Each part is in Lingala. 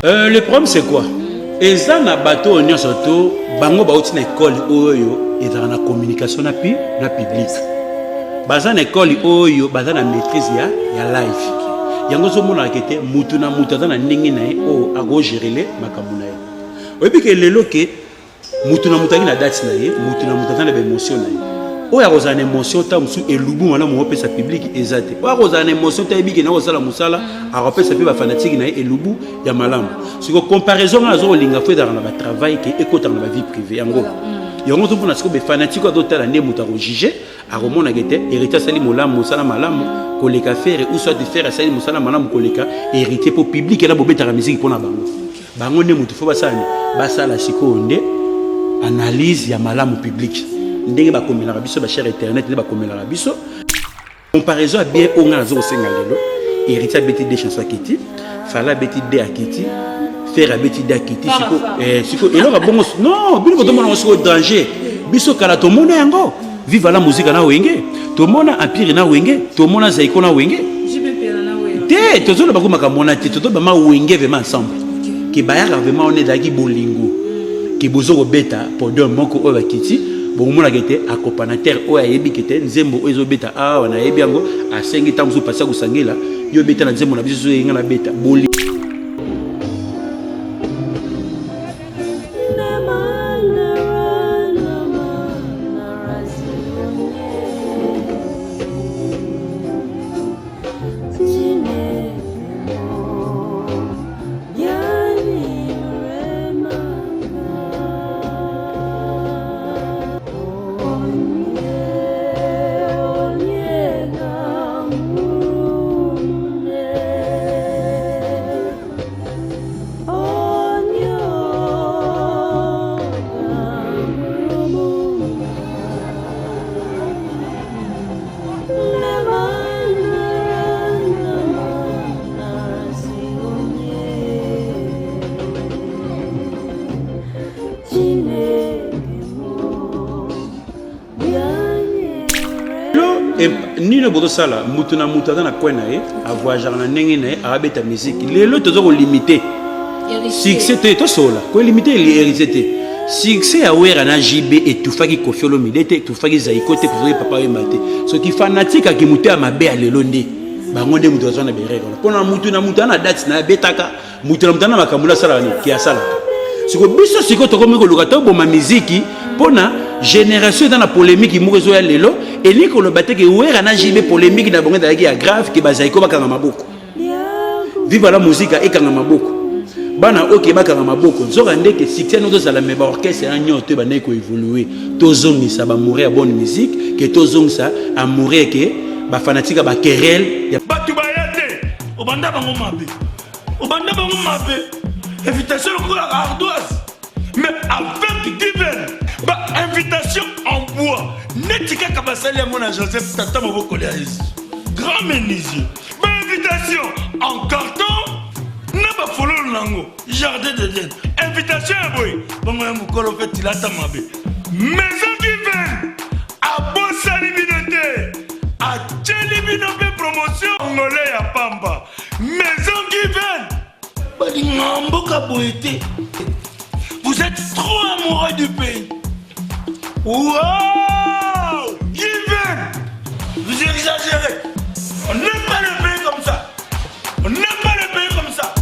Le problème c'est quoi? Et ça na bateau on surtout bango ba outi na école oyo et dans la communication na public. Baza na école oyo baza na maîtrise ya life. Yango zo mona kete mutu na mutu na ndenge na ye o ago gérer makambo na ye. Oyebi ke lelo ke mutu na mutu na date na ye, mutu na mutu na ba émotion na ye. Oya kozana émotion ta musu elubu wana mo pesa public ezate. Oya kozana émotion ta ebiki na kozala musala a repesa pe ba fanatique na elubu ya malamu. Siko comparaison na zo linga fe dans ba travail ke ekota na ba vie privée yango. Yango to pona siko be fanatique do tala ne muta ko juger a romona gete hériter sali molamu musala malamu ko le ka faire ou soit de faire sali musala malamu ko le ka hériter pour public na bobeta la musique pona bango. Bango ne mutu fo basani basala siko onde analyse ya malamu public. Ndenge ba komela biso ba cher internet ne ba komela biso comparaison à bien on a zo senga lelo héritier beti de chanson kiti fala beti de akiti faire beti de akiti siko et là bon non bino ko tomona siko danger biso kala to mona yango vive la musique na wenge to mona empire na wenge to mona zaiko na wenge te to zo ba ko makamona te to ba ma wenge vraiment ensemble ki ba ya vraiment on est daki bolingo ki bozo ko beta pendant moko o bakiti bon mon agete accompagnateur o ayebi kete nzembo ezo beta wana ayebi yango asengi tamzo passa ko sangela yo beta na nzembo na biso yenga na beta boli ni le bodo sala mutuna mutada na kwena e avoir na ndenge na abeta musique lelo tozo ko limiter succès to sola ko limiter l'hérité succès ya wera na JB et tufaki kofiolo milete tufaki zaiko te ko papa yemate so ki fanatique ki muté mabe ya lelo nde bango nde muto zona berero pona mutuna mutana date na betaka mutuna mutana makamula sala ni ki asala siko biso siko to komi ko lukato boma musique pona génération dans la polémique mourezo ya lelo et ni ko le batte que wera na JB polémique na bonga daki ya grave que bazaiko bakanga maboko vive la musique et kanga maboko bana OK bakanga maboko nzoka ndeke succès no za la meba orchestre ya nyoto ba neko évoluer tozongisa ba mourir bonne musique que tozongisa amourir que ba fanatique ba querelle ya batu bayate obanda bango mabe invitation ko la ardoise mais avec divine bah invitation en bois netika kabasali ya mona Joseph tata moboko ya grand menuisier bah invitation en carton na ba fololo nango jardin de Dieu invitation ya boy bongo ya mukolo fait tilata mabe maison divine a bosali binote a tcheli binope promotion ngolé ya pamba maison divine ba lingamboka boité. Vous êtes trop amoureux du pays. Wow! Given! Vous exagérez. On n'aime pas le pays comme ça. On n'aime pas le pays comme ça.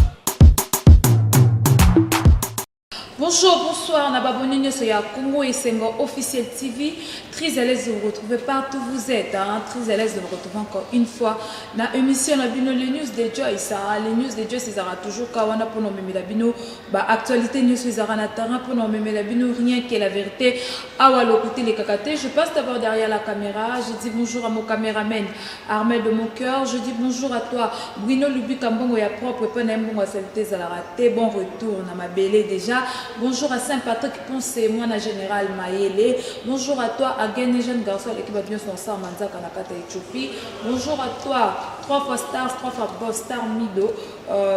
Bonjour, bonsoir, on a abonné sur Congo et Sengo officiel TV. Très à l'aise de vous retrouver partout où vous êtes. Très à l'aise de vous retrouver encore une fois. Dans l'émission, les news de Joyce. Les news de Joyce, c'est toujours Kawana pour nous mettre la bino. Actualité news, c'est Zaranatara pour nous mettre la bino. Rien que la vérité. Awalo côté les cacatés. Je passe d'abord derrière la caméra. Je dis bonjour à mon caméraman Armel de mon cœur. Je dis bonjour à toi Bruno Lubu Kambongo ya propre Penembongo Salté Zalarate. Bon retour dans ma belle déjà. Bonjour à Saint-Patrick Ponce, moi na général Maïele. Bonjour à toi Again, jeune garçon, l'équipe a bien son sang Manzaka Nakata Éthiopie. Bonjour à toi, 3 fois stars, 3 fois boss star Mido.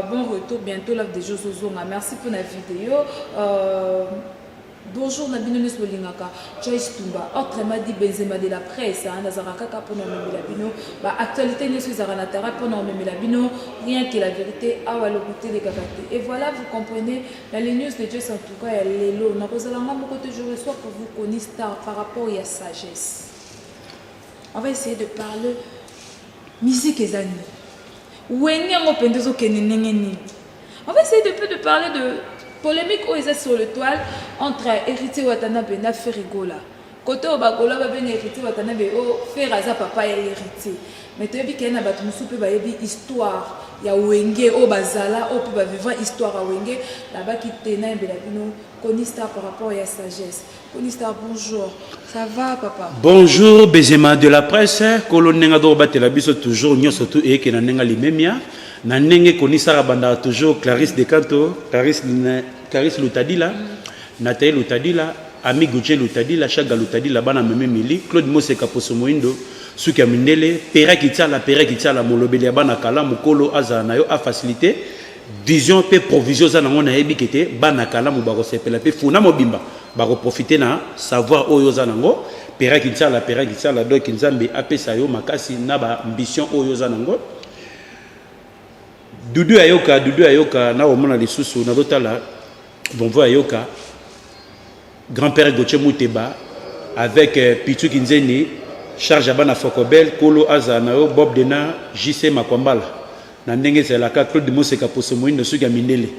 Bon retour bientôt là des jeux Zozonga. Merci pour la vidéo. bonjour Nabino Nesbolingaka, Joyce Tumba, autrement dit Benzema de la presse, Nazaraka pour nous la bino, actualité ne suis Zaranatara pour nous la bino, rien que la vérité, à le côté des gavatés. Et voilà, vous comprenez, la news de Joyce en tout cas, elle est là. Nous allons beaucoup de jours soir pour vous connaître par rapport à la sagesse. On va essayer de parler musique et amis. On va essayer de parler de polémique où ils sont sur le toile entre Héritier Watanabe et Ferrigola. Côté au Bagola, va venir Héritier Watanabe et Ferraza papa et Héritier. Mais tu as vu qu'il y a une histoire. Il y a Wenge, au Bazala, au peut vivre histoire à Wenge. Là-bas qui tenait Konista par rapport à la sagesse. Konista, bonjour. Ça va, papa? Bonjour, Benzema de la presse. Colonel Ador Batelabiso toujours, nous surtout et qui n'a pas les mêmes. Nanenge Konisa Rabanda toujours Clarisse Decanto, Clarisse Lutadila, Nathalie Lutadila, Ami Gouche Lutadila, Chaga Lutadila, Bana Memeli, Claude Moseka Posomoindo, Suka Mindele, Pera Kitala, Molobeli Bana Kala, Mukolo Azanayo a facilité, vision pe provision Zanamona Ebikete, Bana Kala, Mubaro Sepela, pe Funa Mobimba, Baro profiter na savoir Oyo Zanango, Pera Kitala, Dok Nzambe, Apesayo, Makasi, Naba, ambition Oyo Zanango. Dudu Ayoka, na omona lisusu na dotala bonvo Ayoka grand-père Gauthier Mouteba avec Pichu Kinzeni charge abana Fokobel Kolo Azanayo Bob Dena JC Makwambala na ndenge zelaka Claude Moseka Posomoindo suka Mindele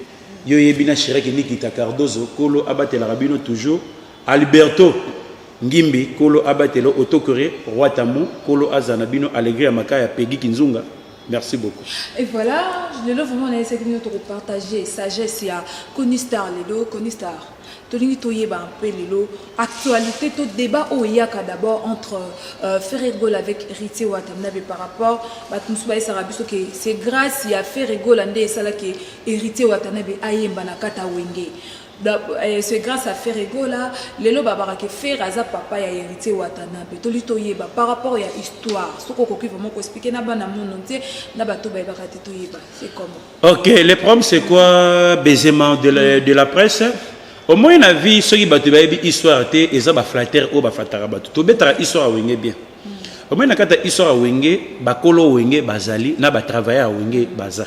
yo yebina Chirek Nikita Cardozo Kolo abatela rabino toujours Alberto Ngimbi Kolo abatelo Otokore Roi Tamu Kolo Azanabino Alegria Makaya Peggy Kinzunga. Merci beaucoup. Et voilà, je le vraiment on a essayé de partager sagesse ya Konistar lelo, Konistar. Tolingi toyeba un peu lelo, actualité tout débat au yaka d'abord entre Ferrigol avec Héritier Watanabe par rapport à Tunsuba et Sarabiso que c'est grâce à Ferrigol ande et sala que Héritier Watanabe ayemba na kata wenge. C'est grâce à Ferrigola, lelo babara que Ferraza papa ya Héritier Watanabe. Tolito yeba par rapport à l'histoire. Ce qu'on peut vraiment expliquer na bana mon nté na bato ba bakati to yeba. C'est comment? OK, le problème c'est quoi Benzema de la presse? Au moins na vie ceux qui bato ba histoire té eza ba flatter o ba fatara bato. To betara histoire wenge bien. Au moins na kata histoire wenge ba kolo wenge bazali na ba travailler wenge baza.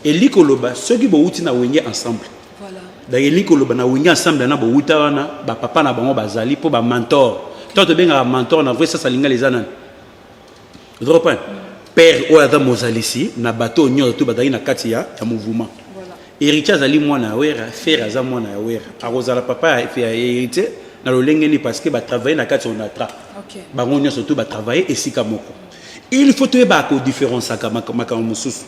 Et likoloba ceux qui bo uti na wenge ensemble. D'ailleurs, l'école na wingi ensemble na bo wuta wana ba papa na bango bazali po ba mentor. Toi te benga mentor na vrai ça salinga les anan. Vous comprenez? Père o adam mozalisi na bateau nyo to badali na kati ya mouvement. Voilà. Héritier azali mwana wera, frère aza mwana wera. Arozala papa fait héritier na lolengeni parce que ba travailler na kati on atra. OK. Bango nyo surtout ba travailler esika moko. Il faut te ba ko différence aka makamo mususu.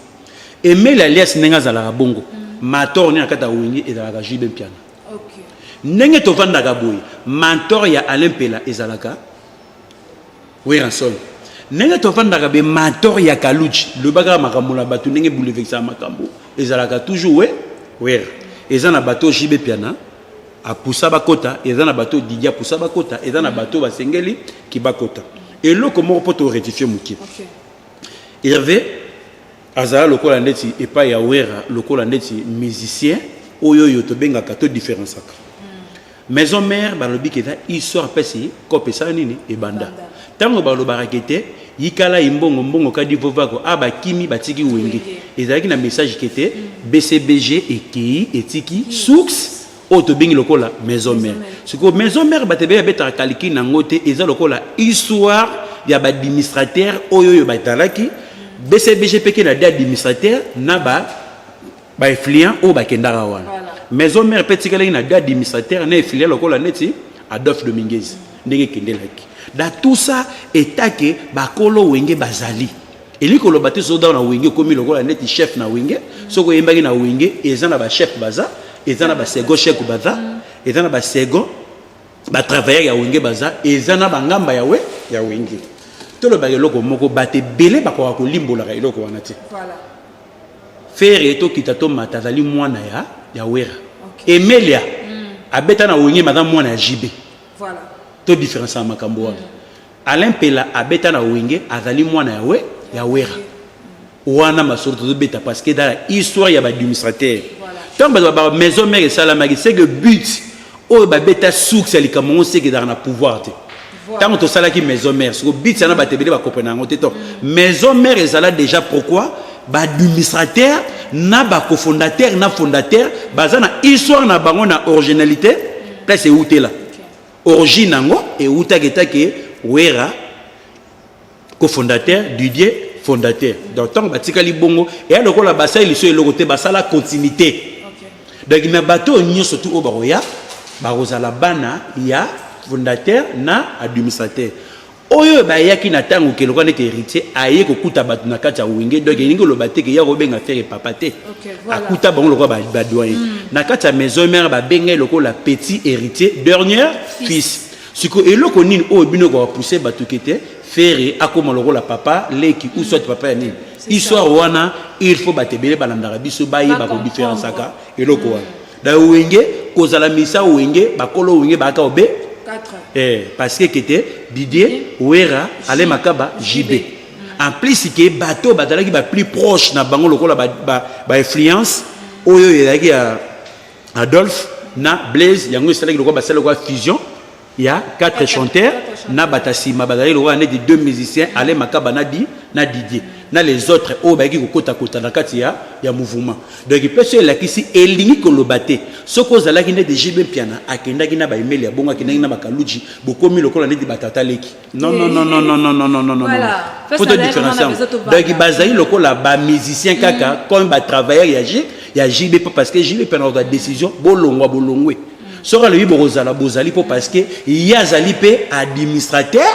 Aimer l'alias nenga zala bongo. Mentor ni akata wingi ezalaka jibe piano. OK. Nenge to vanda gaboy. Mentor ya Alain Pela ezalaka. Oui ranson. Nenge to vanda gabe mentor ya Kaluchi. Le baga makamula batu nenge boulevexa makambo. Ezalaka toujours ouais. Oui. Ezana bateau jibe piano. A poussa bakota, ezana bateau Didia poussa bakota, ezana bateau basengeli ki bakota. Et là comment on peut rectifier muki. OK. Hervé Azala lokola ndeti et pas ya wera lokola ndeti musicien oyo yo to benga kato différence aka maison mère balobi keta histoire pesi ko pesa nini e banda tango balo barakete yikala imbongo kadi vovako aba kimi batiki wenge ezalaki na message kete BCBG eki etiki source o to bengi lokola maison mère siko maison mère batebe ya beta kaliki na ngote eza lokola histoire ya ba administrateur oyo yo batalaki BCBG peke na administrateur na ba influent ou ba kendara wana maison mère petit kala na administrateur na influent lokola neti Adolphe Dominguez ndenge kendelaki da tout ça etake ba kolo wenge bazali elikolo baté soda na wenge komi lokola neti chef na wenge soko yembaki na wenge ezana ba chef baza ezana ba second chef baza ezana ba second ba travailleur ya wenge baza ezana ba ngamba ya wenge. Tout le bagage loko moko bate belé bako ko limbola ka iloko wana ti. Voilà. Faire eto kitato matazali mwana ya wera. Okay. Emelia abeta na wengi madame mwana ya jibe. Voilà. To différence à makambo wana. Alain Pela abeta na wenge azali mwana ya wera. Wana masoro to beta parce que dans la histoire ya ba administrateur. Voilà. Tant ba maison mère salamaki c'est que but oyo babeta succès likambo on sait que dans na pouvoir te tant to sala ki maison mère so bit sana batebele ba comprendre ngo te to maison mère ezala déjà pourquoi ba administrateur na ba cofondateur na fondateur bazana histoire na bango na originalité place outé là origine ngo et outa ke wera cofondateur Didier fondateur donc tant batikali bongo et aloko la basa il so eloko te basala continuité donc na bato nyo surtout au baroya barozala bana ya fondateur na administrateur oyo ba yaki na tango ke lokane ke héritier aye ko kuta bato na kati ya wenge donc ningo lo bateke ya robenga faire papa te akuta bango lokwa ba doyen na kati ya maison mère ba benga lokko la petit héritier dernier fils siko eloko nini o bino ko pousser bato kete faire akoma lokko la papa leki ou soit papa ya nini histoire wana il faut batebele balandara biso bayi ba ko différence aka eloko wana da wenge kozala misa wenge bakolo wenge ba ka obe parce que était Didier Ouera Ale Makaba JB en plus que bateau bazalaki ba plus proche na bango lokola ba influence oyo yaki Adolphe na Blaise yango salaki lokola ba sala fusion il y a 4 chanteurs na batasima bazali lokola né de 2 musiciens Ale Makaba na Didier na les autres o ba ki kokota kota na kati ya mouvement donc peut-être la kisi elingi kolobate soko zalaki ne de JB piana akenda ki na ba email ya bonga akenda ki na bakaluji bokomi lokola ne di batata leki non voilà faut différencier donc bazali lokola ba musicien kaka comme ba travailleur ya JB parce que JB prend la décision bolongwe soko le bozali parce que yazali pe administrateur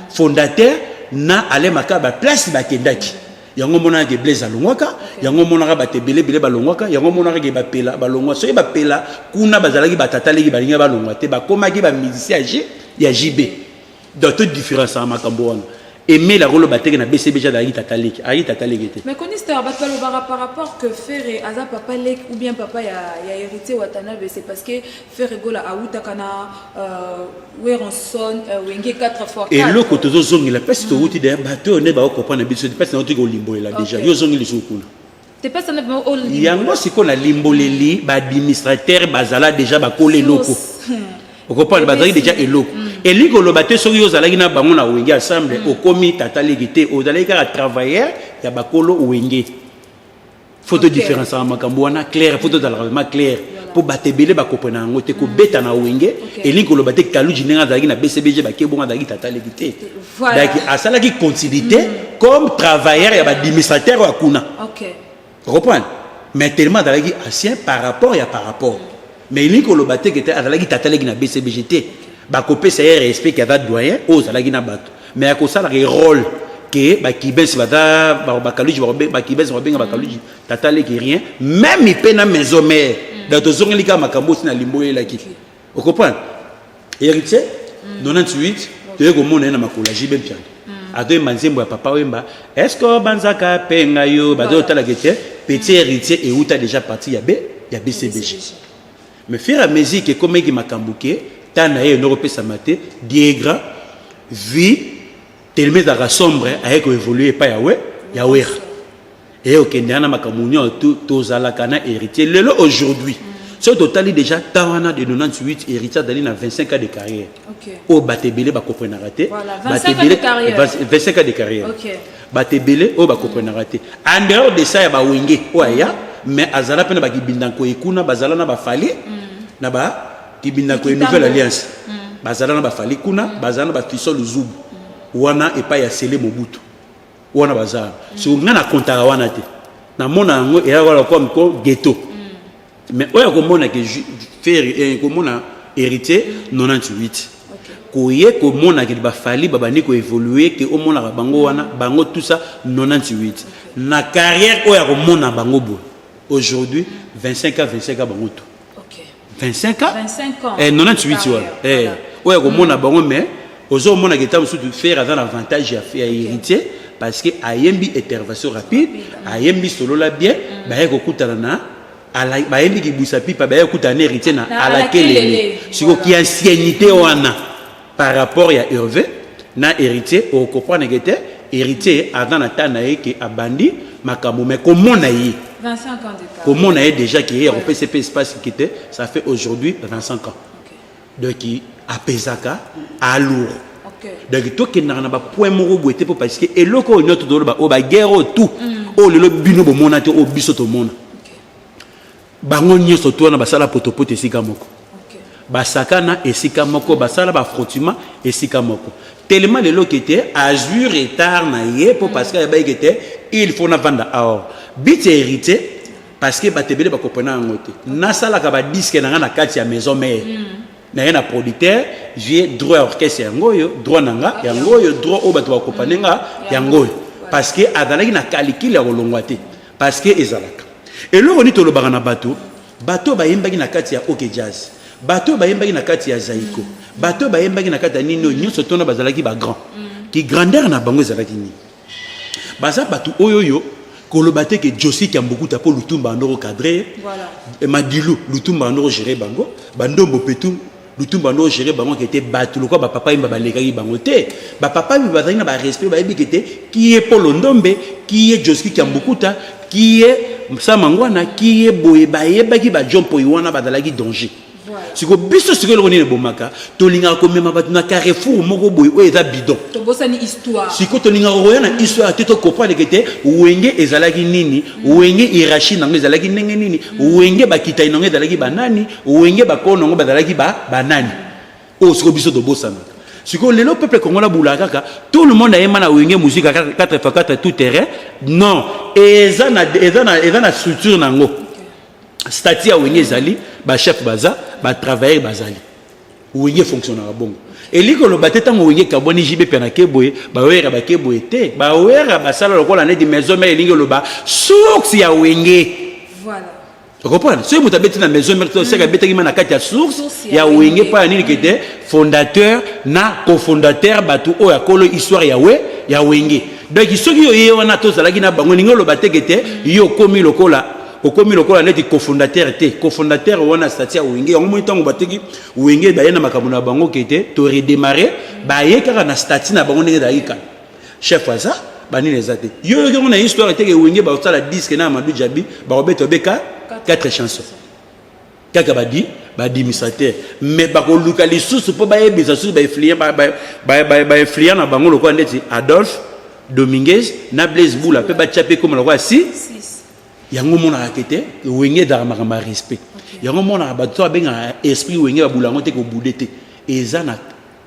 fondateur na Ale Makaba place bakendaki yango mona ke Blaise alongwaka yango mona ba tebele balongwaka yango mona ke bapela balongwa so bapela kuna bazalaki batataleki balinga balongwa te bakomaki ba musicien ya JB dans toute différence en makambo wana aimer la rôle bateke na BCB ja da tataleki te mais connaisseur batalo par rapport que Ferre aza papa lek ou bien papa ya héritier Watanabe c'est parce que Ferre gola auta kana Weronson wenge 4 fois 4 et le côté zongi la peste to uti de bato ne ba comprendre biso de peste na uti ko limbo la déjà yo zongi le sokuna te peste na o limbo yango siko na limbo leli ba administrateur bazala déjà ba coller loko on comprend bazali déjà eloko et ligolo bato so yo zalaki na bango na wenge ensemble okomi tataleki te ozalaki ka travailleur ya bakolo wenge photo différence en makambo wana clair photo dans vraiment clair pour batebele ba comprendre ngo te ko beta na wenge et ligolo bato kaluji nenga zalaki na BCBG ba kebonga zalaki tataleki te donc asalaki continuité comme travailleur ya ba administrateur wa kuna on comprend mais tellement zalaki ancien par rapport mais ligolo bato que zalaki tataleki na BCBGT ba copé c'est respect qu'il y a doyen aux alagi na bato mais à cause ça le rôle que ba kibes bada ba kaluji ba kibes ba benga ba kaluji tatale ki rien même il pena maison mère dans to zongi lika makambo na limbo elaki vous comprenez héritier 98 te ko mona na makola jibe piano ado manzembo ya papa wemba est-ce que banzaka penga yo bado tala kete petit héritier et outa déjà parti ya BCBG mais faire la musique comme qui makambuke tana ye no pesa mate diegra vie tellement da sombre avec évoluer pas ya wera et okendana makamunyo to zala kana héritier lelo aujourd'hui ce total déjà tawana de 98 héritier dali na 25 ans de carrière o batebele ba comprendre raté batebele 25 ans de carrière batebele o ba comprendre raté en dehors de ça ya ba wenge oya mais azala pena ba kibindanko ekuna bazala na ba fali na ba kibina ko nouvelle alliance bazala na bafali kuna bazala na batiso luzubu wana epa ya sele mobutu wana bazala so ngana kontara wana te na mona ngo era wala comme ko ghetto mais oya ko mona que faire ko mona héritier 98 ko ye ko mona que bafali babani ko évoluer que o mona bango wana bango tout ça 98 na carrière oya ko mona bango bo aujourd'hui 25 ans bango tout 25 ans 98 ouais ouais comme on a bon mais aujourd'hui on a été de faire un avantage à faire héritier parce que ayembi intervention rapide ayembi solo la bien ba ko kutana na ala ba yembi ki busa pipa ba kutana héritier na ala kele siko ki ancienneté wana par rapport à Hervé na héritier au comprendre que héritier avant na tana que abandi makambo mais comment na yi 25 ans d'écart. Comment on a déjà qui est au PCP espace qui était, ça fait aujourd'hui 25 ans. donc apesaka alourd. Donc toi qui n'a pas point moko boité pour parce que et loko notre dolo ba o ba guerre tout o le bino bo monate o biso to mona bango nyoso to na basala potopoto esika moko basakana esika moko basala ba frottima esika moko tellement le loko était azur retard na ye pour parce que ba était il faut na vendre or bit hérité parce que batebele ba comprendre ngote na sala ka ba disque na kati ya maison mère na un producteur j'ai droit orchestre yangoyo droit nanga yangoyo droit au bato bakopanenga yangoyo parce que azalaki na calcul ya kolongwate parce que ezalaka et loko ni tolo bagana bato ba yembaki na kati ya OK Jazz bato ba yembaki na kati ya Zaiko bato ba yembaki na kati ya nino nyonso tona bazalaki ba grand ki grandeur na bango ezalaki ni baza bato oyoyo kolobate que Josi Kambukuta po Lutumba ndoro cadrer voilà Madilu Lutumba ndoro gérer bango bandombo petum Lutumba ndoro gérer bango qui était battu le quoi ba papa imba balekaki bango te ba papa mi bazali na ba respect ba yebi kete qui est Polo Ndombe qui est Josi Kambukuta qui est Samangwana qui est boye ba yebaki ba jompo iwana badalaki danger siko biso siko lo ni bomaka tolinga ko mema ba na carrefour moko boye o eza bidon to bosani histoire siko tolinga roya na histoire te to comprendre kete wenge ezalaki nini wenge irashi nango ezalaki ndenge nini wenge bakita inongo ezalaki banani wenge bakono ngo bazalaki banani o siko biso to bosana siko lelo peuple congolais bula kaka tout le monde ayema na wenge musique 4x4 tout terrain non ezana structure nango statut ya wenge ezali ba chef baza ba travailler bazali wenge fonctionnaire bongo eliko lo bateta ngo wenge kaboni jibe pena keboye ba wera ba keboye te ba wera basala lokola ne di maison mais elingo lo ba source ya wenge voilà tu comprends si vous habitez dans la maison mais c'est que betaki mana kati ya source ya wenge pa nini kete fondateur na cofondateur batu o ya kolo histoire ya wenge donc soki yo yona to zalaki na bango ningo lo batekete yo komi lokola okomi lokola neti cofondateur te cofondateur wana statut ya wenge yango mo ntango bateki wenge ba yena makambo na bango kete to redémarrer ba yekaka na statut na bango ndenge dalika chef aza bani les até yo yo na histoire te ke wenge ba sala disque na Amadou Djabi ba robeto beka 4 chansons kaka badi administrateur mais ba ko luka lisusu po ba yebisa susu ba influent ba influent na bango lokola neti Adolphe Dominguez na Blaise Boula pe ba chapé comme lokola si yango mona rakete wenge da makamba respect yango mona ba to benga esprit wenge ba bulango te ko budete ezana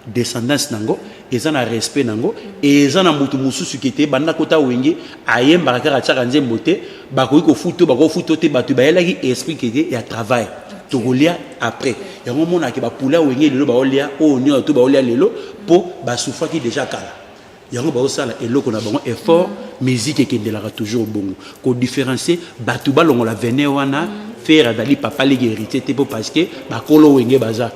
descendance nango ezana respect nango ezana mutu mususu kete banda kota wenge ayemba kaka tsaka nzembo te ba ko futo ba ko futo te batu ba yelaki esprit kete ya travail to golia après yango mona ke ba pula wenge lelo ba olia o nyo to ba olia lelo po ba soufaki déjà kala yango ba osala eloko na bango effort musique ekendelaka toujours bongo ko différencier batu balongo la vene wana faire dali papa les héritier te po parce que ba kolo wenge baza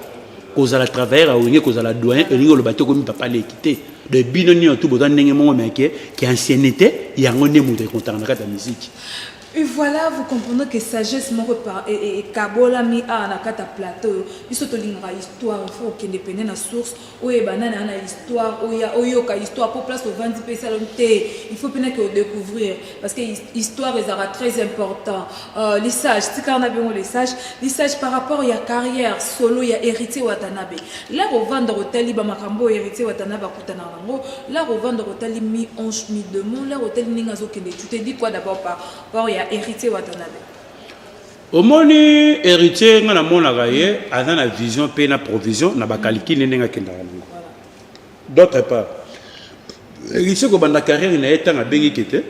kozala travailler a wenge kozala doyen elingo lo bato ko mi papa les quitter de binoni tout bodan ndenge mongo meke qui ancienneté yango ne mutu kontana kata musique. Et voilà, vous comprenez que sagesse mon repas et kabola mi a na kata plateau. Biso to linga histoire, il faut qu'il dépende na source. Oye banana na histoire, oyo ka histoire pour place au 20 pays salonté. Il faut bien que découvrir parce que histoire est très important. Les sages, c'est quand on a bien les sages par rapport à carrière solo, il y a héritier Watanabe. Là au vendre hôtel ba makambo héritier Watanabe kutana rango. Là au vendre hôtel mi onge mi demo, là hôtel ningazo kende. Tu te dis quoi d'abord par il y a héritier Watanabe. Omoni héritier ngana mona gaye a na vision pe na provision na bakaliki nenga kenda nango. D'autre part, héritier ko banda carrière na etanga bengi kete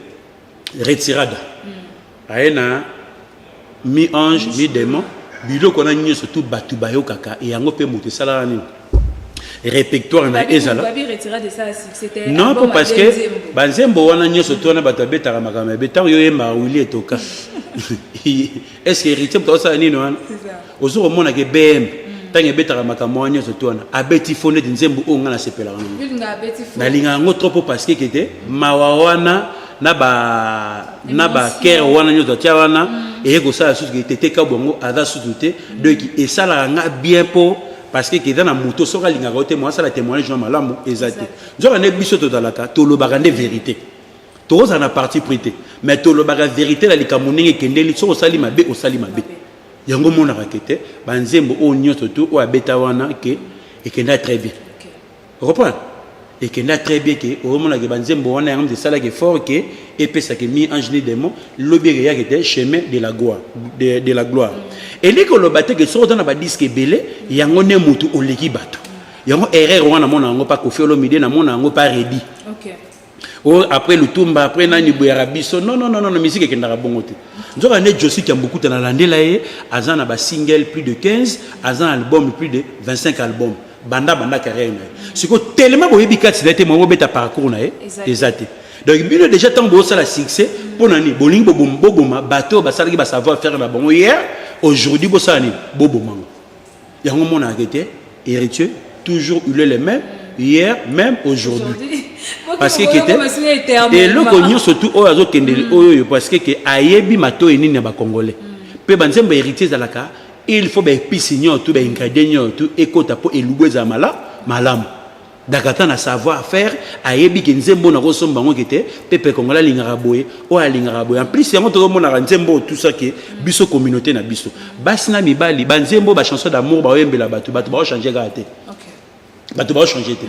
retirada. Aena mi ange mi démon biloko na nyo surtout batu bayo kaka et yango pe moto sala nini. Répertoire na ezala non pas parce que banzembo wana nyoso tona batabeta ka makama beta yo yemba wili etoka est-ce que héritier to ça nini wana ozo mona ke bem tangi beta ka makama nyoso tona abeti fone de nzembo onga na sepela na linga ngo trop parce que kete mawawana na ba kere wana nyoso tia wana et ko ça susu ke tete ka bongo ada sutu donc et ça la nga bien pour parce que dans la moto sera linga rote moi ça la témoignage dans malamu exact nzoka ne biso to dalaka to lo bagande vérité to za na parti prité mais to lo baga vérité la likamuninge kendeli so sali mabe o sali mabe yango mona rakete banzembo o nyoto tu o abeta wana ke ekenda très bien. Vous comprenez? Et qui est très bien que au moment où banzembo wana yango de sala ke fort que et pesa ke mi ange démon lobby ya ke chemin de la gloire de la gloire. Et li ko lobate ke so dans ba disque belé yango ne mutu oleki bato. Yango erreur wana mona yango pa Koffi Olomide na mona yango pas ready. OK. Oh, après le Tumba, après Nani Bouyarabiso, non, musique qui n'a pas bon côté. Nous avons des Josie qui ont beaucoup de l'année là, Azan a ba single plus de 15, Azan album plus de 25 albums. Banda carrière. Ce que tellement beau bikat c'est été mon bête parcours na exact. Donc il déjà tant beau ça la succès pour nani boling boboma bateau ba sala ki ba savoir faire la bon hier aujourd'hui bo ça ni boboma. Yango mon arrêté héritier toujours eu les mêmes hier même aujourd'hui. Parce que et le cognon surtout au azo kendeli oyo parce que ayebi mato eni na ba congolais pe banzemba héritier zalaka il faut be pisignon tout be ingrédients tout ekota po elubeza malam dakata na savoir faire ayebi ke nzembo na kosomba ngo kete pepe congolais lingara boye o alingara boye en plus yango to mona nzembo tout ça que biso communauté na biso basina mibali banzembo ba chanson d'amour ba oyembela bato ba changer gâté OK bato ba changer té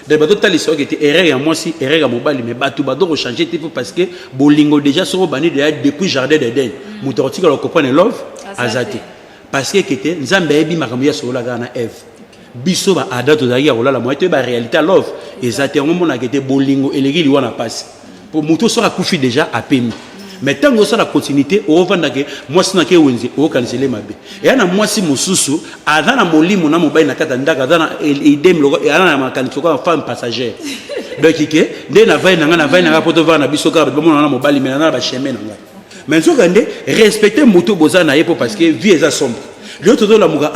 de bateau tali so qui était erreur à moi si erreur à mobile mais bateau bateau changer type parce que bolingo déjà sur bani depuis jardin d'Eden mutorti ko comprendre love azati parce que était nzambe ebi makambo ya solo la na Eve biso ba ada to zaki ya kolala moite ba réalité love ezati on mona que était bolingo eleki liwa na passe pour muto so akufi déjà à peine mais tant que ça la continuité au vanda que moi sina ke wenzi o canceler mabe et na moi si mususu adana molimo na mobile na kata ndaka adana idem logo et ana makaniko ko femme passagère donc que nde na vai na poto va na biso ka ba mona na mobile mais na ba chemin na mais so kande respecter muto bozana yepo parce que vie eza sombre l'autre do la muga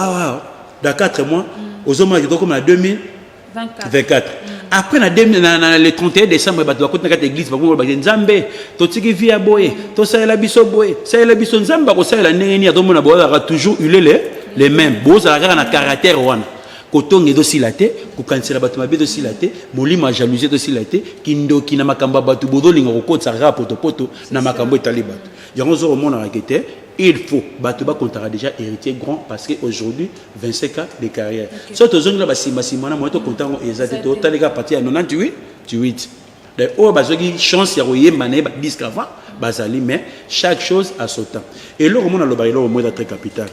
dans 4 mois aux hommes qui comme en 2024 après le 31 décembre bato bakota kata église bakongo ba nzambe totiki via boye to saela biso boye saela biso nzamba ko saela ndenge ni adomona boya toujours les mêmes boza na caractère wana kotonge do silate ko kansela bato mabe do silate molimo jalousie do silate kindoki na makamba bato bodolinga ko kotsa rap poto na makambo etali bato yango zo mona rakete il faut bato ba kontara déjà héritier grand parce que aujourd'hui 25 ans de carrière surtout zongla ba simana mo to kontango ezate to talega parti à 98 de o bazoki chance ya koyemba na ba disque avant bazali mais chaque chose a son temps et le mona lo ba lo mo très capital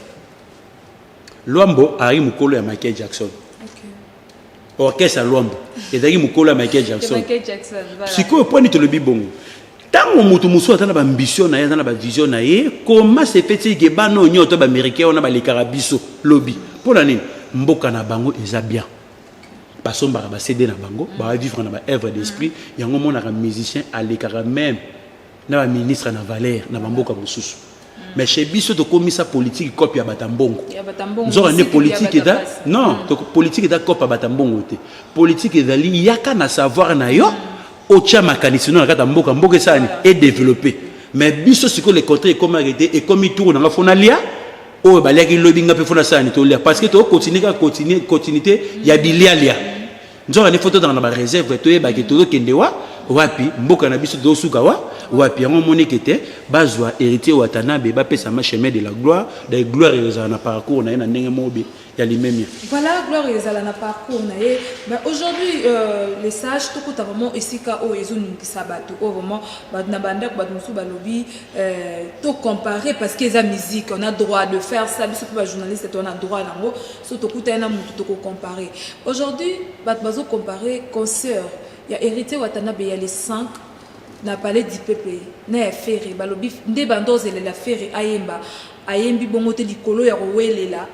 Luambo ari mukolo ya Michael Jackson orchestre Luambo ezaki mukolo ya Michael Jackson siko poni to le bibongo tango mutu musu atana ba ambition na ye atana ba vision na ye comment se fait-il que bano nyoto ba américain on a ba le carabiso lobby pour la nini mboka na bango eza bien basomba ba CD na bango ba vivre na ba œuvre d'esprit yango mona ka musicien alekara même na ba ministre na valeur na mboka mususu mais chez biso to komisa politique copie ya batambongo nzora ne politique da non to politique da copie ya batambongo te politique ezali yaka na savoir na yo ocha makanisi na kata mboka sani et développer mais biso siko le côté comme arrêté et comme tour na fona lia o balaki lobinga pe fona sani to lia parce que to continuité ya bilia nzora ne photo dans la réserve to yeba ke to kendewa wapi mboka na biso do suka wapi yango monikete bazwa héritier Watanabe ba pesa ma chemin de la gloire de gloire ezala na parcours na na ndenge mobi ya limemia voilà gloire ezala na parcours na ye mais aujourd'hui les sages tout ko vraiment esika o ezoni kisabato o vraiment na banda ko badmusu balobi to comparer parce que la musique on a droit de faire ça biso pour journaliste on a droit nango so to kuta na mutu to ko comparer aujourd'hui bazo comparer concert il y a héritier Watanabe il y a les 5 na palais du peuple na ferry balobi nde bandoze la ferry ayembi bongo te likolo ya rowelela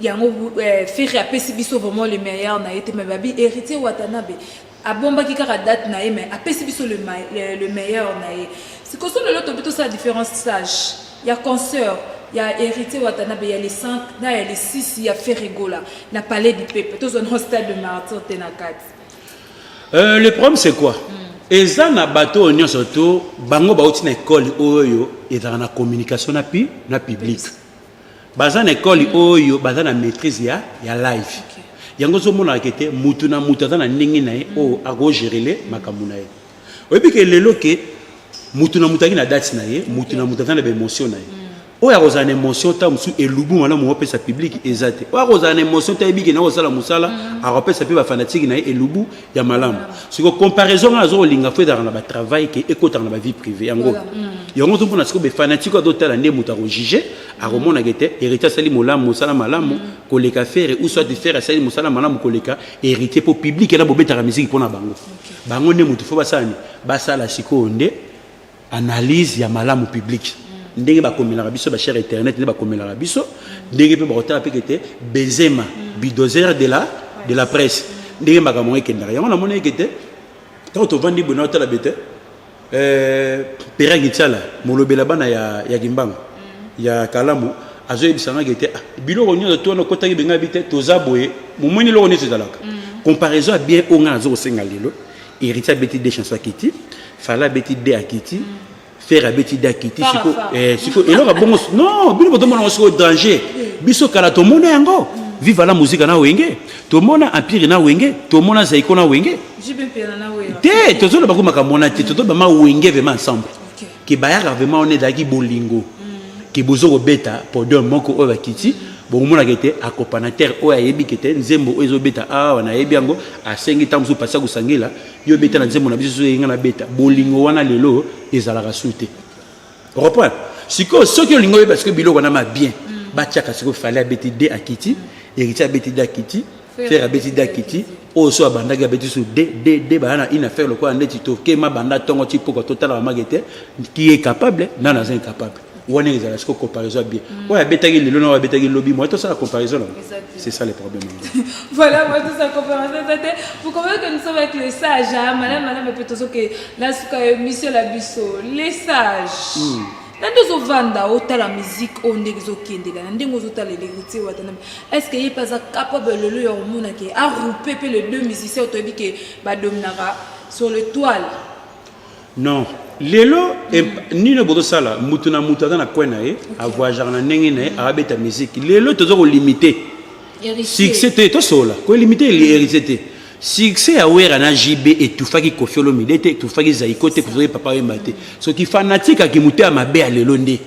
yango ferry apesi biso vraiment le meilleur na été mais babi héritier Watanabe abomba ki kaka date na mais apesi biso le meilleur na ye c'est comme ça le lot plutôt ça différence sage il y a concert il y a héritier Watanabe il y a les 5 na il y a les 6 il y a ferry gola na palais du peuple tous on stade de martyr tenakat. Le problème c'est quoi? Eza na bateau onyo surtout bango ba uti na école oyo ezana na communication na public. Baza na école oyo baza na maîtrise ya live. Yango zo mona kete mutu na mutu na ndenge na ye o ago gérer makambo na ye. Oyebi ke lelo ke mutu na mutu na date na ye, mutu na mutu na ba émotion na ye. oya kozala na émotion ta mosusu elubu malamu opesa public eza te oya kozala na émotion ta yebiki na kosala mosala akopesa mpe bafanatike na ye elubu ya malamu siko comparaison nga azokolinga fo ezalaka na batravail ke ekotaka na bavie privé yango yango to mpona sikoyo bafanatike azotala nde moto akojuge akomonaka te héritier asali molamu mosala malamu koleka fere ou soit fere asali mosala malamu koleka héritier mpo public ena bobetaka misiki mpona bango bango nde moto fo basala basala sikoyo nde analyse ya malamu public ndenge bakomelaka biso bachere internet nde bakomelaka biso ndenge mpe bakotala mpe kete Benzema bulldozer de la presse ndenge makambo ekendaka yango namoni eke te ntango tovandi bona otala bete Pera Gitsala molobela bana ya Kimbangu ya Kalamu azoyebisanga ke te biloko nyonso tona kotaki benga bite toza boye momoni loko neti ezalaka comparaison a bien onga azokosenga lelo héritier beti de chanson akiti fala beti de akiti faire abeti dakiti siko eloko bongo non bino botomona siko danger biso kala tomona yango viva la musique na wenge tomona empire na wenge tomona zaiko na wenge te tozola bako makamona te tozoba ma wenge vraiment ensemble ki bayaka vraiment on est daki bolingo ki bozoko beta podium moko o bakiti bomona kete accompagnateur o ayebi kete nzembo o ezobeta awa na yebi yango asengi tamzu pasa kusangela yo beta na nzembo na biso yenga na beta bolingo wana lelo ezalaka sute reprendre siko soki olingo ye parce que biloko na ma bien batiaka siko fallait abeti de akiti héritier abeti de akiti faire abeti de akiti o so abandaki abeti so de bana une affaire le quoi ndeti to ke ma banda tongo ti poko total ma magete qui est capable non non incapable on est dans la comparaison bien ouais betaki lelo na betaki lobby moi tout ça la comparaison c'est ça le problème voilà moi tout ça comparaison vous comprenez que nous sommes avec les sages madame peut-être que là ce monsieur la biso les sages nando vanda otala musique onde zokendela ndenge ozotala l'héritier watana est-ce qu'il est pas capable le lieu au monde qui a regroupé les deux musiciens autobi que ba dominara sur le toile non lelo nino bodo sala mutuna mutada na kwena a voyager na ndenge ne arabeta musique lelo tozo ko limiter succès to sola ko limiter l'héritier succès a wera na JB et tout faki kofiolo milete tout faki zaiko te ko papa yembate so ki fanatique ki muté mabe a lelo nde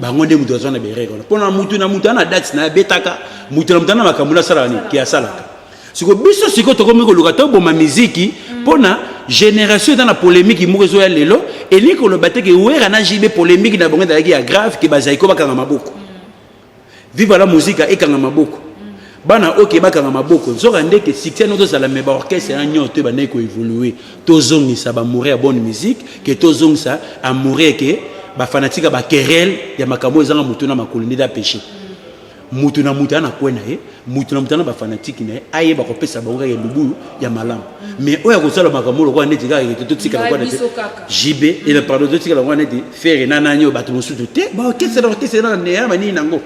bango nde muto zona berero pona mutuna mutana date na betaka mutuna mutana makamula sala ni ki asalaka siko biso siko to komi ko lukato bo ma musique pona génération dans la polémique moko zo ya lelo et ni ko lo bateke wera na JB polémique na bango daki ya grave ki bazaiko bakanga maboko vive la musique e kanga maboko bana oke bakanga maboko nzoka ndeke succès no tozala me ba orchestre ya nyoto ba neko évoluer tozongisa ba mourir à bonne musique que tozongisa à mourir que ba fanatique ba querelle ya makambo ezanga mutu na makoloni da péché mutu na mutu na kwena mutu na mutu na ba fanatique na aye ba kopesa bango ya lubu ya malamu mais oya kozala makambo lokwa ndeti ka to tika lokwa ndeti JB et le pardon to tika lokwa ndeti faire nana nyo bato mosusu te ba orchestre na ne mani nango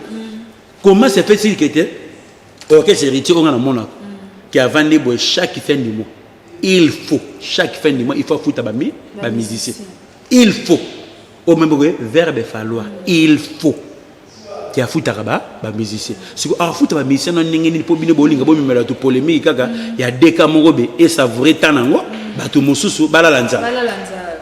comment se fait-il que ok, c'est héritier, on a mon qui a vendu chaque fin du mois. Il faut, chaque fin du mois, il faut foutre à musicien. Il faut. Au même moment, verbe falloir. Il faut. Qui a foutu à musicien. Si vous avez foutu à musicien, on n'a pas de bowling, on a de polémique, il y a des camarades et savourer tanango, bateau moussousou, balalanza.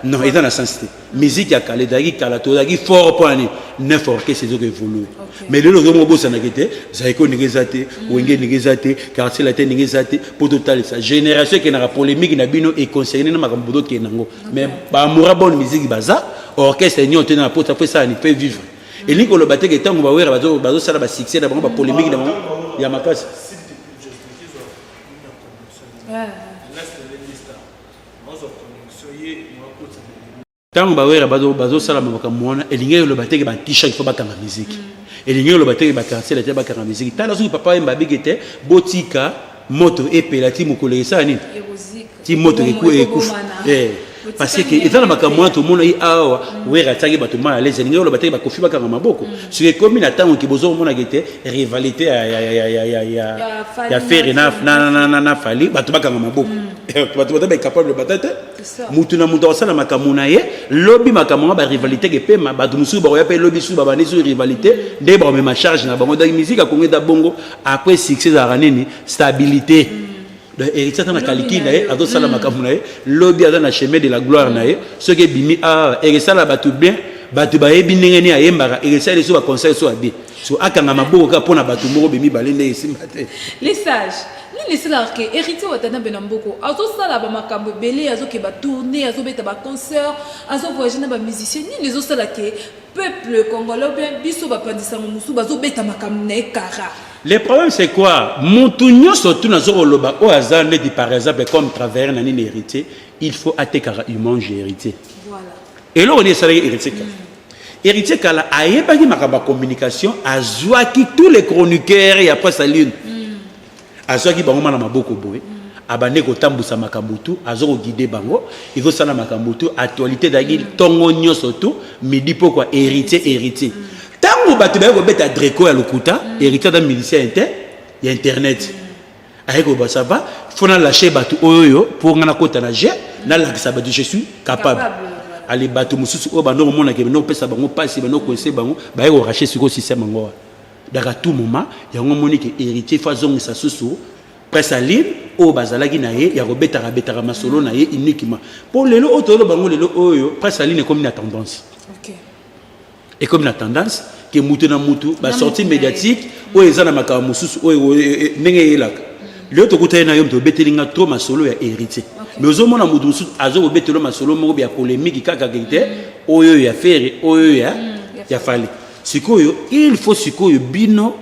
Non, il est dans la sens. Musique à Kaledagi, Kalatodagi, fort point, neuf orchestres qui évoluent. Mais le logo mobile, ça n'a été, Zaiko Négezate, Wenge Négezate, Quartier Latin Négezate, pour total ça. Génération qui n'a pas polémique, n'a bino et concerné dans ma cambodo qui est nango. Mais bah moura bonne musique baza, orchestre ni on tient la porte après ça, il fait vivre. Et ni qu'on le battait que tant on va voir bazo ça la succès d'abord pas polémique d'abord. Il y a ma classe. Tant bawera bazo sala makamona elinge lo bateke ba t-shirt faut bakanga musique elinge lo bateke ba cancel la bakanga musique tala su papa mba bigete botika moto epelati mukolesa nini ti moto eku parce que étant la makamona tout monde awa wera tagi bato mal à l'aise elinge lo bateke ba kofi bakanga maboko sur les communes attend ki bozo mona gete rivalité ya faire na fali bato bakanga maboko bato ba capable de batete mutu na mutu osala makamuna ye lobby makamuna ba rivalité ke pema bato musu ba yape lobby su ba bani su rivalité nde ba me charge na bango da musique akonge da bongo après succès za ranini stabilité de héritier na kaliki na ye ado sala makamuna ye lobby ada na chemin de la gloire na ye ce que bimi a et ça la bato bien bato bayebi ndenge ni ayembaka héritier les so conseil so abi so akanga maboko ka pona bato moko bemi balende esimba te les sages ni les là que héritier watana benamboko azo sala ba makambo belé azo ke ba tourner azo beta ba concert azo voyager na ba musicien ni les autres là que peuple congolais bien biso ba pandisa musu bazo beta makambo na ekara. Le problème c'est quoi? Montunyo surtout na zoro loba o azande di par exemple comme travers na ni héritier, il faut atekara humain héritier. Voilà. Et là on est salarié héritier. Héritier kala ayebaki makaba communication azwaki tous les chroniqueurs et après sa lune. Azwaki bango na maboko boye. Abane ko tambusa makambutu azoko guider bango, il faut sala makambutu actualité d'agil tongo nyoso tout midi pourquoi héritier. Tango bato ba ko beta Dreco ya lokuta héritier d'un milicien ya internet ayeko ba ça va fona lâcher bato oyo pour ngana kota na je na la ça bato je suis capable ali bato mususu o bando mona ke no pesa bango pasi bano conseil bango ba yeko racher siko système ngo daga tout moment ya ngo monique héritier fazong sa susu presse à ligne o bazalaki na ye ya ko betara masolo na ye uniquement pour lelo otolo bango lelo oyo presse à ligne comme une tendance. OK. Et comme la tendance que mutu na mutu ba sortie médiatique o ezana makaba mususu o ndenge yelaka le to kutana na yom to betelinga trop masolo ya héritier mais ozo mona mutu mususu azo ko betelo masolo moko ya polémique kaka kete oyo ya faire oyo ya fali sikoyo il faut sikoyo bino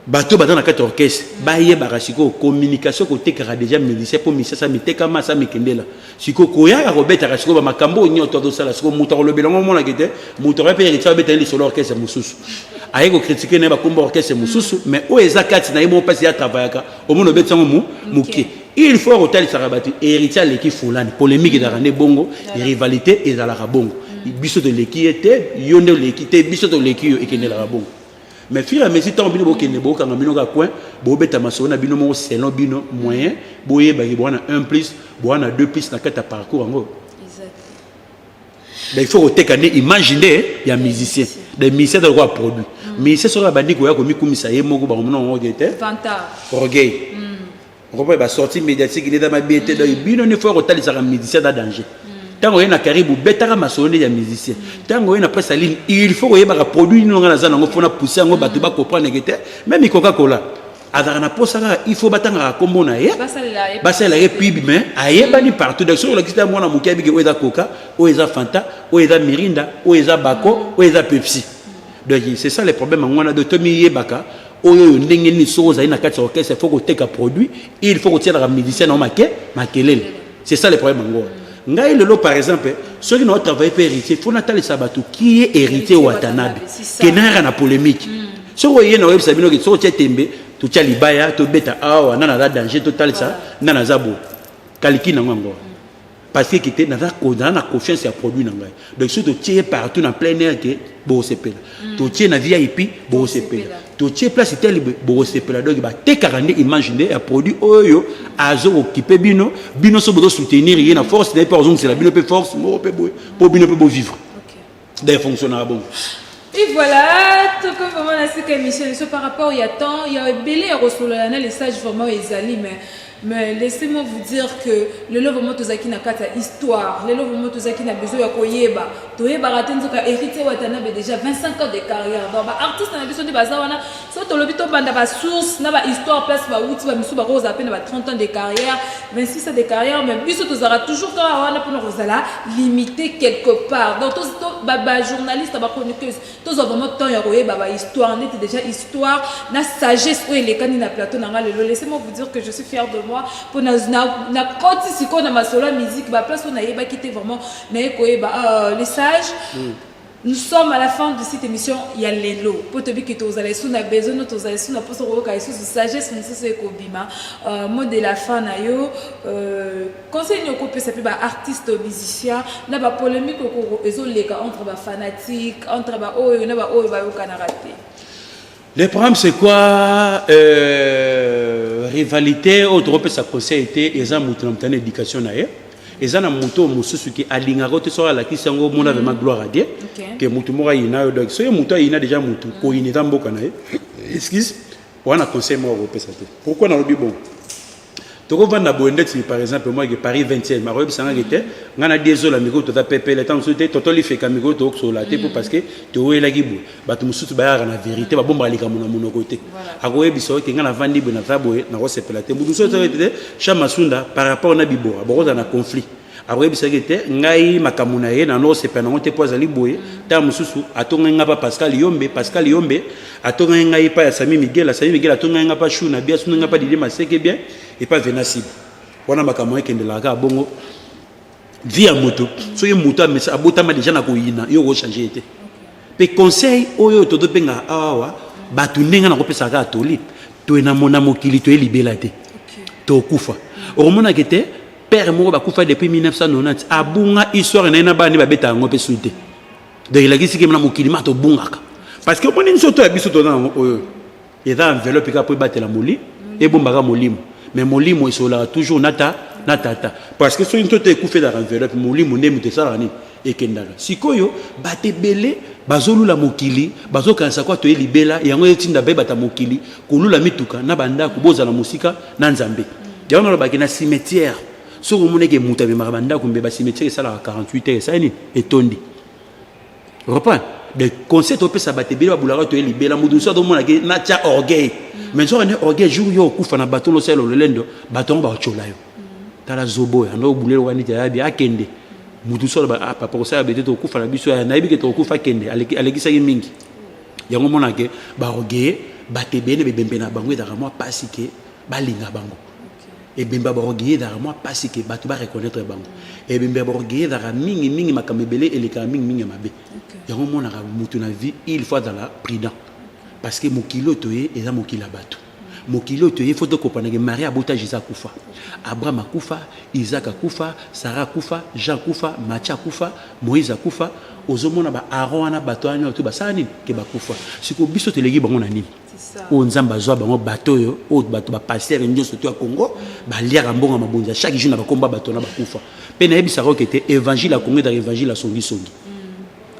bato batana kati orchestre baye barasiko communication ko tekara déjà musicien pour misa sa miteka masa mikendela siko koya ko beta rasiko ba makambo nyoto do sala siko muto ko lobela ngomona kete muto repère retsa beta li solo orchestre mususu aye ko critiquer na ba komba orchestre mususu mais o ezakati na yemo pasi ya travaillaka o mono beta ngomu muke il faut rotali sarabati héritier leki fulani polémique da rane bongo rivalité et dans la bongo biso de leki était yonde leki te biso de leki yo ekendela bongo. Mais fil à mesure tant bino bokene boka ngambino ka coin bo beta masona bino mo selon bino moyen boye ba bona 1 plus bona 2 plus na kata parcours ngo. Exact. Il faut tekane imaginer ya musicien des musiciens de quoi produit musicien sur la bandi ko ya ko mikumisa ye moko ba mona ngo gete fanta orgueil on peut ba sortie médiatique il est dans ma BT de bino ne faut rotali ça musicien dans danger. Tango yena karibu betara masonde ya musicien tango yena presse ligne il faut que ba produit no ngana zana ngo fona pousser ngo bato ba comprendre que même Coca-Cola azara na posaka il faut batanga kombo na ye basala ye pub mais ayeba ni partout donc sur le système mona mukiabi ke oza Coca oza Fanta oza Mirinda oza Bako oza Pepsi donc c'est ça le problème ngona de Tommy Yebaka oyo ndenge ni soza ina kati orchestre il faut que teka produit il faut que tirer la musicien na makelele c'est ça le problème ngona. Ngai lelo par exemple ceux qui n'ont travaillé pour héritier faut natali sabatu qui est héritier Watanabe qui n'a na polémique so voyez na web sabino ki so tembe to tia libaya to beta awa nana za danger total ça nana za bo kaliki na ngo parce que était na confiance à produit na ngai donc si to tirer partout dans plein air que bo sepela to tirer na VIP bo sepela to tirer place tel bo sepela donc ba te 40 imaginer à produit oyo azo occuper bino so bodo soutenir y na force des personnes c'est la bino peut force mo peut pour bino peut vivre des fonctionnaires bon. Et voilà, tout comme vraiment la séquence émission, par rapport il y a temps, il y a belé à recevoir les sages vraiment ezali mais laissez-moi vous dire que le love vraiment tozaki na kata histoire, le love vraiment tozaki na besoin ya koyeba, toyeba ratenzo ka héritier Watanabe déjà 25 ans de carrière. Donc ba artiste na besoin de bazawana, so to lobi to banda ba source na ba histoire place ba outi ba misu ba rose à peine ba 30 ans de carrière, 26 ans de carrière mais biso tozara toujours ka wana pour rozala limité quelque part. Donc to ba journaliste ba chroniqueuse, to vraiment temps ya koyeba ba histoire, net déjà histoire na sagesse ou les kanina plateau na ngalo. Laissez-moi vous dire que je suis fière de moi. Pour na koti siko na masolo musique ba place on a yeba qui était vraiment na koyeba les sages. Nous sommes à la fin de cette émission. Il y a les lots. Pour te dire que tu as besoin de pour se revoir sagesse, c'est Kobima. Mot de la fin, nayo. Conseil nous peut s'appeler artiste musicien. N'a pas polémique entre fanatiques, entre le problème c'est quoi rivalité autre peut ça conseil était et ça monter éducation naie. Et ça na moto mususu ki alingaro te so ala kisango mona vraiment gloire à Dieu que mutu mora ina donc so mutu ina déjà mutu ko ina tamboka na excuse wana conseil mo ko pesa te pourquoi na lobi bon toko vanda boende par exemple moi que Paris 20e ma robe sanga était ngana désolé amigo to ta pepe le temps soute toto li fait amigo to so la te parce que to wela gibu batu musutu ba ya na vérité ba bomba lika mona mono côté akoye biso ke ngana vandi bo na tabo na ko sepela te mudu so te chama sunda par rapport na bibora bo na conflit après bisa te ngai makamuna ye na no sepela ngote poza liboye ta mususu atonga ngaba Pascal Yombe atonga ngai pa ya Sami Miguel atonga ngaba Shuna bia sunu ngaba Didi Maseke bien et pas Venasib wana makamuna kende la ka bongo via moto so ye moto mais abotama déjà na ko yina yo ko changer te pe conseil oyo to benga awa batu ndenga na ko pesa ka toli to ena mona mokili to libela te to kufa oromona kete père moko bakufa depuis 1990 abunga histoire na bani babeta ngo pe suite de la kisi ke na mokili ma to bungaka parce que moni nsoto ya biso to na oyo eza enveloppe ka po batela moli e bombaka molimo mais molimo isola toujours nata parce que so une toto ekufe dans enveloppe molimo ndemu te sala ni ekendaka sikoyo batebele bazolula mokili bazokanisa kwa to libela yango etinda be bata mokili kolula mituka na banda kuboza na musika na nzambe yango na bakina cimetière so komone ke mutabe marabanda kumbe ba cimetière sala 48 heures ça ni etondi reprend de concept opesa batebele babulaka to libela mudu so do mona ke na tia orgueil mais so ne orgueil jour yo kufa na bato lo selo lelendo bato ba chola yo tala zobo ya no bulelo wani ja bi akende mudu so ba papa ko sa bete to kufa na biso ya na ibi ke to kufa kende alekisa mingi yango mona ke ba orgueil batebele bebembe na bango da mo pasike balinga bango et bemba ba orgueil da mo pasike bato ba reconnaître bango et bemba ba orgueil da mingi makamebele eleka mingi mabe yango mona ka mutu na vie il faut dans la prudent parce que mokilo toye eza mokila bato mokilo toye faut to comprendre que Maria abota Jésus kufa Abraham akufa Isaac akufa Sarah akufa Jean akufa Matthieu akufa Moïse akufa ozomona ba Aaron na bato anyo to basani ke bakufa siko biso telegi bango na nini o nzamba zwa bango bato yo o bato ba pasteur nyoso to ya Congo ba liaka mbonga mabonza chaque jour na bakomba bato na bakufa pe na yebisa ko kete évangile ya Congo da évangile ya songi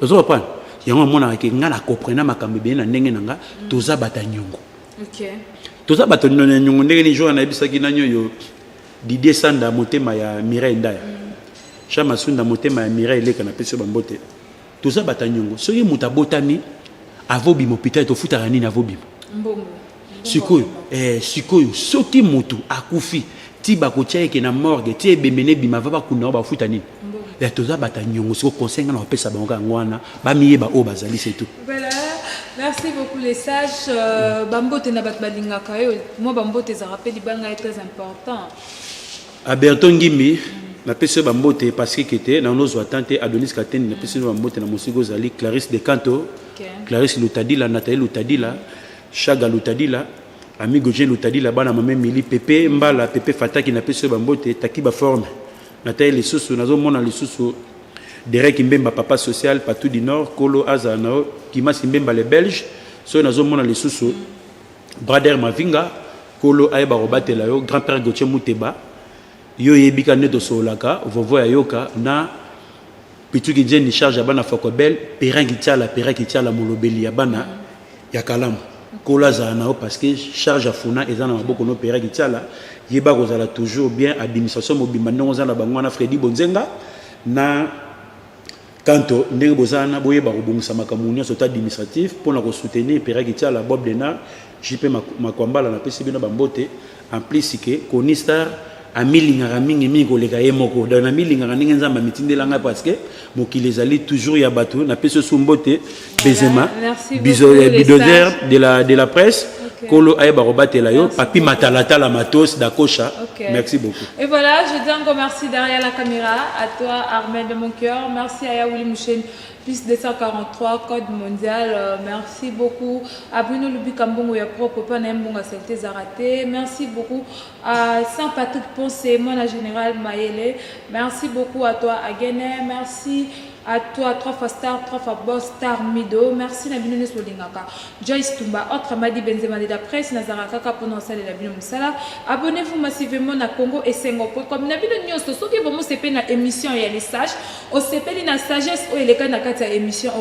ozo pas yango mona ke ngala comprendre makambe bien na ndenge nanga toza bata nyongo toza bata nyongo ndenge ni jour na yebisa ki na nyoyo Didier Sanda motema ya Mireille Ndaya Chama Sunda motema ya Mireille leka na peso bambote toza bata nyongo soki muta botami avobi mopita to futa nini avobi mbongo sikoyo soki mutu akufi ti bakotia ke na morgue ti ebemene bima va bakuna ba futa nini ya toza bata nyongo siko conseil na opesa bango ngwana ba miyeba o bazali c'est tout. Voilà, merci beaucoup les sages bambote na bat balinga kayo moi bambote za rappel banga est très important. Alberto Ngimbi na pese bambote parce que était na nos attentes Adonis Kateni na pese bambote na musigo zali Clarisse de Canto Clarisse Lutadila Nathalie Lutadila Chaga Lutadila amigo Jean Lutadila bana mame Mili Pepe Mbala Pepe Fataki na pese bambote takiba forme Nathalie Lisusu nazo mona Lisusu Derek Mbemba papa social partout du nord Kolo Azanao Kimasi Mbemba les Belges so nazo mona Lisusu Brader Mavinga Kolo Aeba Robatela yo grand-père Gauthier Mouteba yo yebika neto solaka vovo ya yoka na pituki jeni charge abana Fakobel perangi tiala molobeli abana ya kalamu kola za nao parce que charge afuna ezana maboko no perangi tiala yeba kozala toujours bien administration mobimba ndongo za na bango na Freddy Bonzenga na kanto ndenge bozana boyeba kobongisa makamuni ya sota administratif pour na ko soutenir perangi tiala Bob Dena JP Makwambala na pesi bino bambote en plus que Konistar amilinga mingi koleka yemoko dans amilinga ninge nzamba mitindelanga parce que mokili ezali toujours ya bato na peso sumbote bezema bidozer de la presse kolo ayeba robatela yo papi matalata la matos d'Akosha. Merci beaucoup. Et voilà, je dis encore merci derrière la caméra à toi Armel de mon cœur, merci à Yaouli Mouchen plus 243 code mondial, merci beaucoup à Bruno Lubi Kambongo ya propre papa Nembonga Selte Zaraté, merci beaucoup à Saint-Patrick Ponce, mon général Mayele, merci beaucoup à toi Agene, merci à toi 3 fois star, 3 fois boss star Mido, merci Nabino Nesolingaka, Joyce Tumba, autre Madi Benzema de la presse, Nazaraka pour nous saluer la Bino Moussala, abonnez-vous massivement à Congo et Sengo.com, Nabino News, ceux qui vont se payer émission et les sages, au CP na sagesse ou les cas na émission,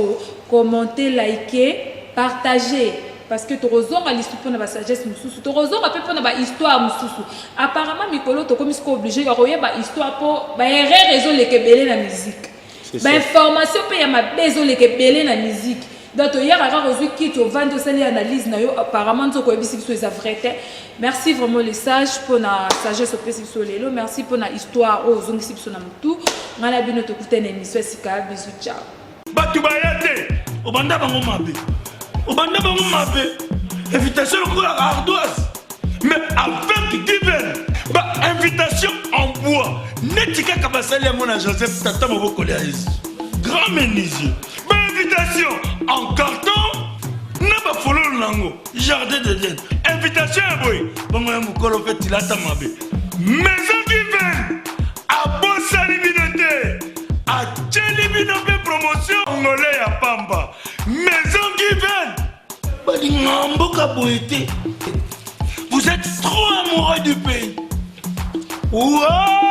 commenter, liker, partager. parce que torozonga l'histoire pour na sagesse mususu torozonga pe pour na histoire mususu apparemment mikolo to comme obligé ya roya histoire pour erreur réseau les kebele na musique information pe ya mabezo les kebele na musique donc hier à reçu qui to vendre sali analyse na yo apparemment to ko ebisi biso eza vrai. Merci vraiment les sages pour na sagesse opesi biso lelo, merci pour na histoire o zongisi biso na mutu ngala bino to kutena émission sika bisu ciao batu bayate obanda bango mabe invitation pour ardoise mais avec divers invitation en bois netika kabasali ya mona Joseph tata maboko ya Yesu grand menuisier invitation en carton na ba fololo nango jardin d'Eden invitation ya boy bongo ya mukolo fait tilata mabe maison divine a bosali binote a tcheli binote promotion ngolé ya pamba maison divine bali ngamboka boyete vous êtes trop amoureux du pays. Wow!